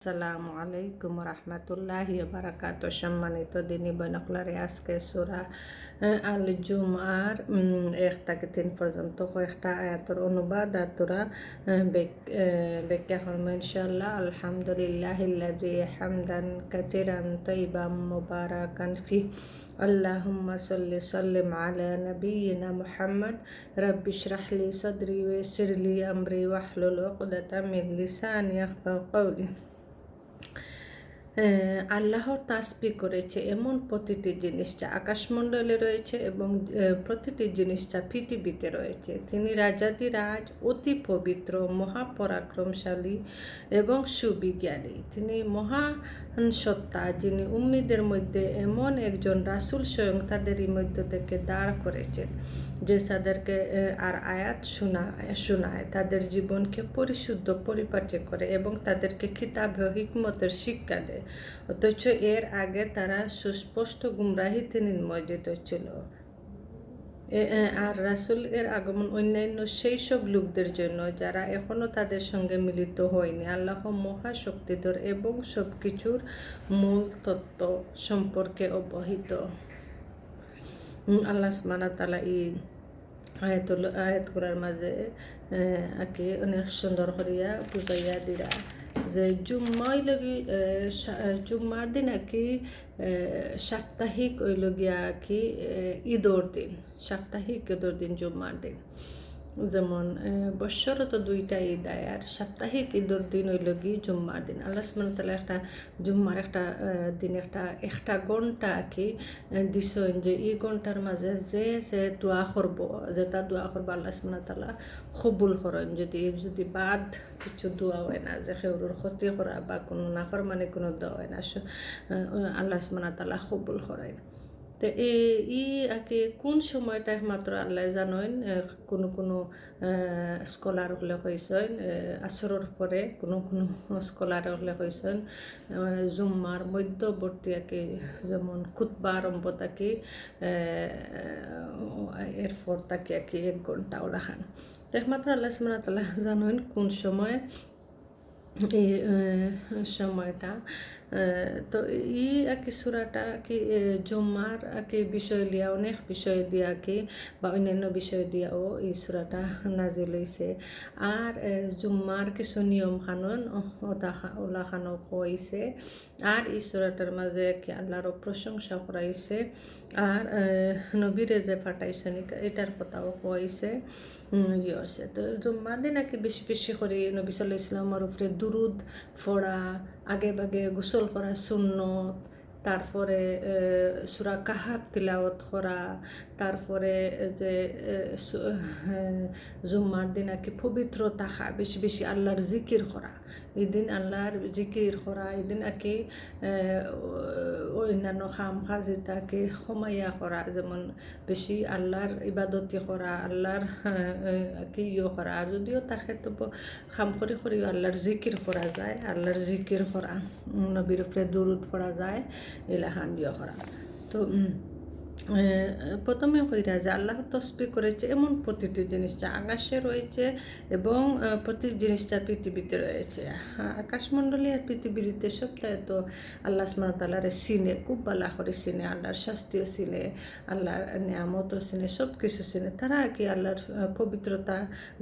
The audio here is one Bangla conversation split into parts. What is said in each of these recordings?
আসসালামু আলাইকুম রহমতুল্লাহি বারাকাত। সম্মানিত দিনী বনকলারে আজকে সূরা আল জুমার 1 থেকে 3 পর্যন্ত কয়েকটা আয়াতের অনুবাদ আর তোরা ব্যাখ্যা করব ইনশাআল্লাহ। আলহামদুলিল্লাহিল্লাযী হামদান কাসীরান তাইয়িবান মুবারাকান ফি। আল্লাহুম্মা সাল্লি সাল্লিম আলা নাবিয়িনা মুহাম্মদ। রাব্বি ইশরাহ লি সাদরি ওয়া ইয়াসসির লি আমরি ওয়াহলুল উকদাতাম মিন লিসানি ইয়াফকাহু কওলি। আল্লাহর তাসবিহ করেছে এমন প্রতিটি জিনিস যা আকাশমণ্ডলে রয়েছে এবং প্রতিটি জিনিস যা পৃথিবীতে রয়েছে। তিনি রাজাধিরাজ, অতি পবিত্র, মহাপরাক্রমশালী এবং সুবিজ্ঞানী। তিনি মহান সত্তা, যিনি উম্মীদের মধ্যে এমন একজন রাসূল স্বয়ং তাদেরই মধ্য থেকে দাঁড় করেছেন, যে তাদেরকে আর আয়াত শোনায়, তাদের জীবনকে পরিশুদ্ধ পরিপাটি করে এবং তাদেরকে কিতাব ও হিকমতের শিক্ষা দেয়। অথচ এর আগে তারা সুস্পষ্ট গুমরাহিতে নিমজ্জিত ছিল। আর রাসূল এর আগমন অন্যান্য সেই সব লোকদের জন্য যারা এখনও তাদের সঙ্গে মিলিত হয়নি। আল্লাহ মহাশক্তিধর এবং সব কিছুর মূল তত্ত্ব সম্পর্কে অবহিত। আল্লাহ সুবহানাহু ওয়া তাআলা এই আয়াতগুলোর মাঝে আগে অনেক সুন্দর করিয়া বুঝাইয়া দিরা যে জুম্মার দিন আর কি সাপ্তাহিক ওইল গিয়া আর কি ঈদর দিন, সাপ্তাহিক ঈদর দিন জুম্মার দিন। যেমন বৎসরও তো 2টা ঈদ আয়, আর সাপ্তাহিক ঈদর দিন হইল গিয়ে জুম্মার দিন। আল্লাহ সুবহানাহু ওয়া তাআলা একটা জুম্মার একটা দিন একটা ঘন্টা আর কি দিছেন, যে এই ঘন্টার মাঝে যে দোয়া করবো, যেটা দোয়া করবো আল্লাহ সুবহানাহু ওয়া তাআলা কবুল করেন। যদি বাদ কিছু দোয়া হয় না, যে কেউর ক্ষতি করা বা কোনো নাফরমানি কোনো দোয়া হয় না, আল্লাহ সুবহানাহু ওয়া তাআলা কবুল করেন। তো এই আর কি কোন সময়টা একমাত্র আল্লাহ জানেন। কোনো স্কলার হলে কইছেন আসরের পরে, কোনো স্কলার হলে কইছেন জুম্মার মধ্যবর্তী আর কি, যেমন খুতবা আরম্ভ থাকি এরপর তাকে আর কি 1 ঘন্টা ওলাখান। একমাত্র আল্লাহ সুবহানাহু ওয়া তাআলা জানেন কোন সময় এই সময়টা। তো এই আর কি সূরাটা কি জুম্মার আর কি বিষয় লিয়া, অনেক বিষয় দিয়া আর কি বা অন্যান্য বিষয় দিয়াও এই সূরাটা নাজিল হইছে। আর জুম্মার কিছু নিয়ম কানুন ওলাখানো কইছে। আর এই সূরাটার মাঝে কি আল্লাহর প্রশংসা করাইছে। আর নবীরে যে পাঠাইছেন এটার কথাও কইছে। হচ্ছে তো জুম্মার দিন আর কি বেশি বেশি করে নবী সাল্লাল্লাহু আলাইহি ওয়াসাল্লামের উপরে দুরুদ পড়া, আগে বাগে গোসল করা সুন্নত, তারপরে সূরা কাহাফ তিলাওয়াত করা, তারপরে যে জুম্মার দিন আর কি পবিত্র থাকা, বেশি বেশি আল্লাহর জিকির করা, এই দিন আল্লাহর জিকির করা, এই দিন আর কি অন্যান্য কাম কাজ এটাকে কমাইয়া করা, যেমন বেশি আল্লাহর ইবাদতি করা, আল্লাহর কি করা। আর যদিও তাকে তো কাম করে আল্লাহর জিকির করা যায়, আল্লাহর জিকির করা, নবীর উপরে দুরুদ পড়া যায়, এলাহান করা। তো প্রথমে কইরা যে আল্লাহ তসবিহ করেছে এমন প্রতিটি জিনিস যা আকাশে রয়েছে এবং প্রতি জিনিসটা পৃথিবীতে রয়েছে। আকাশমণ্ডলী আর পৃথিবীতে সবটাই তো আল্লাহ সুবহানাহু ওয়া তাআলার সিনে, খুব ভালো করে সিনে, আল্লাহর শাস্তিও সিনে, আল্লাহর নিয়ামতও সিনে, সব কিছু সিনে। তারা আর কি আল্লাহর পবিত্রতা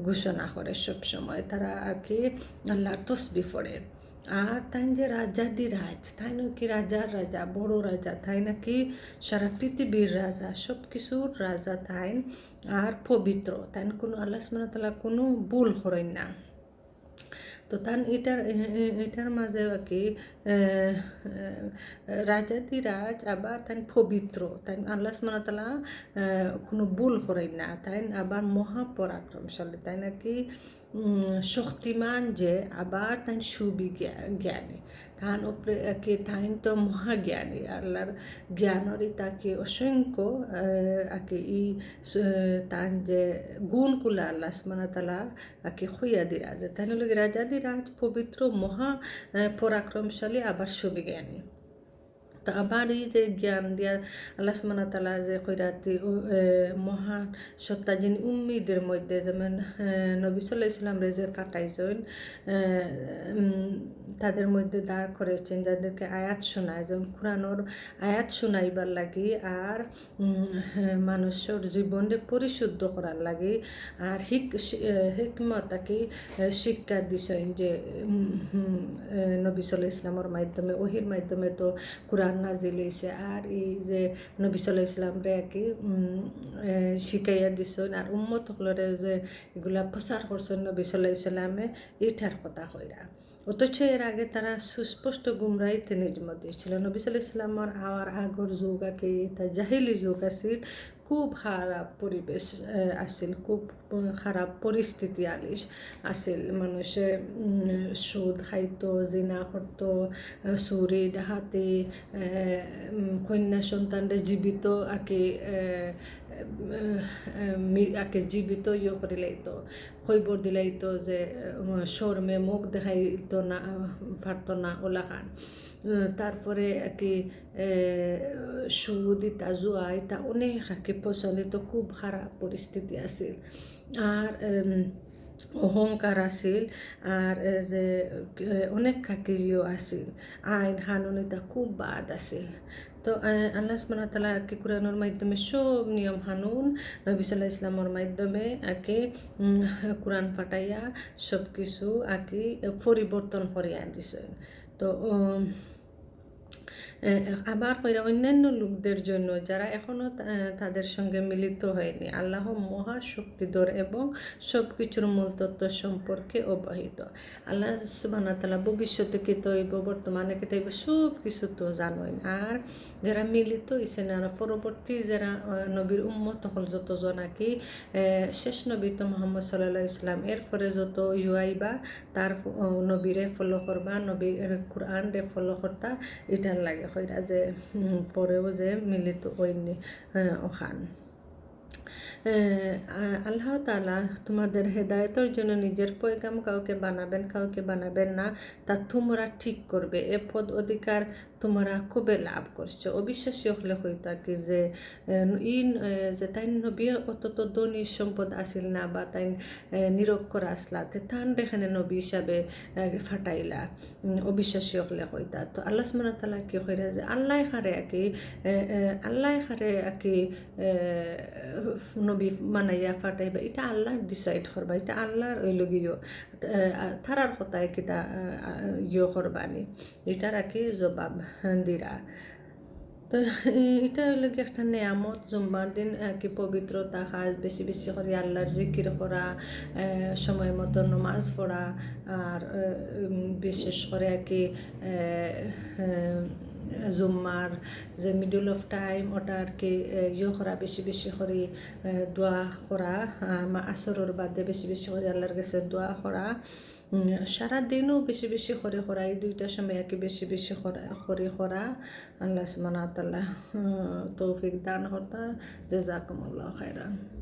ঘোষণা করে সব সময়, তারা আর কি আল্লাহর তসবিহ পড়ে। আর তাই যে রাজাধিরাজ, তাই নাকি রাজার রাজা, বড় রাজা, তাই নাকি সারা পৃথিবীর রাজা, সব কিছুর রাজা তাই। আর পবিত্র, তাই কোনো আল্লাহ সুবহানাহু ওয়া তাআলা কোনো ভুল করেন না। তো তান এটার মাঝে আর কি রাজাধিরাজ, আবার তাই পবিত্র, তাই আল্লাহ সুবহানাহু ওয়া তাআলা কোনো ভুল করেন না। তাই আবার মহাপরাক্রমশালী, তাই নাকি শক্তিমান, যে আবার তাই সুবিজ্ঞানী, তান উপরে কি তাই তো মহাজ্ঞানী। আল্লাহর জ্ঞানরই তাকে অসংখ্য আর কি এই তান যে গুণগুলা আল্লাহ সুবহানাহু ওয়া তাআলা আর কি হইয়া দিরা, যে তাই হলো রাজাদিরাজ, পবিত্র, মহা পরাক্রমশালী, আবার সুবিজ্ঞানী। তো আবার এই যে জ্ঞান দিয়া আল্লাহ সুবহানাহু ওয়া তাআলা যে কইরাতি মহান সত্তা যিনি উম্মিদের মধ্যে যেমন নবী সাল্লাল্লাহু আলাইহি ওয়াসাল্লাম যে ফাটাইছেন তাদের মধ্যে দাঁড় করেছেন যাদেরকে আয়াত শোনায় যেমন কোরআনের আয়াত শোনাইবার লাগি আর মানুষের জীবনে পরিশুদ্ধ করার লাগি আর হিকমতাকে শিক্ষা দিছেন যে নবী সাল্লাল্লাহু আলাইহি ওয়াসাল্লামের মাধ্যমে ওহির মাধ্যমে তো কোরআন নাজিল হয়েছে আর এই যে নবী সাল্লাল্লাহু আলাইহি ওয়াসাল্লামরে কি শিখাইয়া দিছেন আর উম্মত সকলরে যে এগুলা প্রচার করছেন নবী সাল্লাল্লাহু আলাইহি ওয়াসাল্লামে এটার কথা কইরা অথচ এর আগে তারা সুস্পষ্ট গুমরাহিতে নিজম দিয়েছিল নবী সাল্লাল্লাহু আলাইহি ওয়াসাল্লামের আওয়ার আগর যুগ আগে এটা জাহিলি যুগ আছিল খুব খারাপ পরিবেশ আছিল খুব খারাপ পরিস্থিতি আছিল মানুষে সুদ খাইতো জিনা করতো চুরি ডাহাতি কন্যা সন্তানরে জীবিত আকে জীবিত করে লাইতো খৈবর দিলাইতো যে শর্মে মুখ দেখাইতো না পারতো না ওলাখান তারপরে কি সুদ ইতা জুয়া ইতা অনেক কি প্রচলিত খুব খারাপ পরিস্থিতি আছিল আর অহংকার আছিল আর যে অনেক কাকিরিও আছিল আইন কানুন এটা খুব বাদ আছিল তো আল্লাহ সুবহানাহু ওয়া তাআলা কি কোরআনের মাধ্যমে সব নিয়ম কানুন নবী সাল্লাল্লাহু আলাইহি ওয়াসাল্লামের মাধ্যমে কোরআন পাঠাইয়া সব কিছু পরিবর্তন করিয়া দিছেন তো আবার কইরা অন্যান্য লোকদের জন্য যারা এখনও তাদের সঙ্গে মিলিত হয়নি আল্লাহ মহাশক্তিধর এবং সব কিছুর মূল তত্ত্ব সম্পর্কে অবহিত আল্লাহ সুবহানাহু ওয়া তাআলা ভবিষ্যতে কি তৈব বর্তমানে কি তৈব সব কিছু তো জানেন আর যারা মিলিত হয়েছেন আর পরবর্তী যারা নবীর উম্মত হল যতজন শেষ নবী তো মুহাম্মদ সাল্লাল্লাহু আলাইহি ওয়াসাল্লাম এরপরে যত ইউআইবা তার নবীরে ফলো করবা নবীর কোরআন রে ফলো করতা এটার লাগে কইরা যে পরেও যে মিলিত হইনি ওখান আল্লাহ তাআলা তোমাদের হেদায়েতের জন্য নিজের পয়গাম কাউকে বানাবেন না তা তোমরা ঠিক করবে এ পদ অধিকার তোমরা কবে লাভ করছো অবিশ্বাসী হলে হইতা কি যে তাই নবী অত ধনী সম্পদ আসিল না বা তাই নিরক্ষর আসলা তান এখানে নবী হিসাবে ফাটাইলা অবিশ্বাসী হলে হইতা তো আল্লাহ সুবহানাহু ওয়া তাআলা কি কইরা যে আল্লাহ হারে নবী মানাইয়া ফাটাইবা এটা আল্লাহ ডিসাইড করবা এটা আল্লাহর ওই লগিও তারার কথায় কিতা করবানি এটার জবাব দিরা তো এটা হলো কি একটা নিয়ামত জুম্মার দিন কি পবিত্র থাকা বেশি বেশি করে আল্লাহর জিকির করা সময় মতো নামাজ পড়া আর বিশেষ করে জুম্মার যে মিডল অফ টাইম ওটা করা বেশি বেশি করে দোয়া করা আসরের বাদে বেশি বেশি করে আল্লাহর কাছে দোয়া করা সারাদিনও বেশি বেশি করে করা এই দুইটার সময় বেশি বেশি করা আল্লাহ সুবহানাহু ওয়া তাআলা তৌফিক দান করতা জাযাকুমুল্লাহু খাইরান।